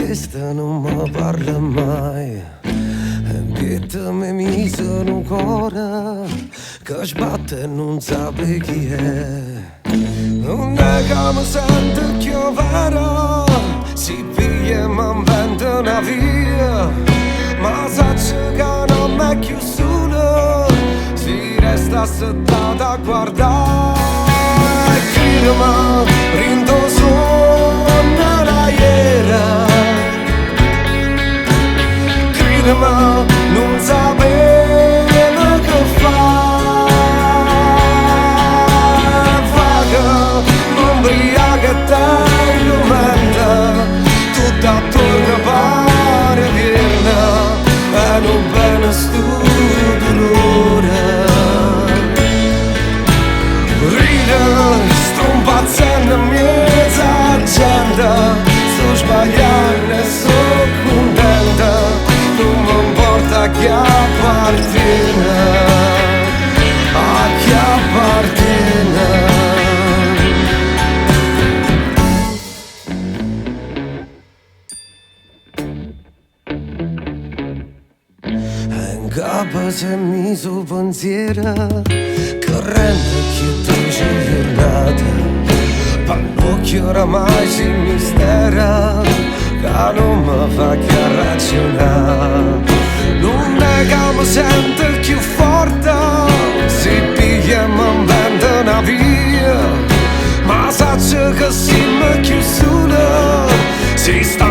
questa non mi parla mai. Che te mi mise in un cuore che sbatte e non sape chi è. Non è che mi sento più vero, si piglia e mi inventa una via, ma saccio che non è più solo, si resta seduta a guardare. Cridami, rindo suona la iera, cridami, non sapevo che fare. Vaga, m'ubriaca e tengo mente, tutto attorno pare piena, e non bene sto dolore. Ride, sto impazzendo in mezzo alla gente, sto sbagliando e sono contenta, non mi importa chi appartiene, a chi appartiene. In capo c'è mi suo pensiero che rende più dolce giornata. Pannocchio oramai si mistera che non mi fa che ragionare. Non è che mi sento più forte, si piglia e mi inventa una via, ma saccio che siamo più solo, si sta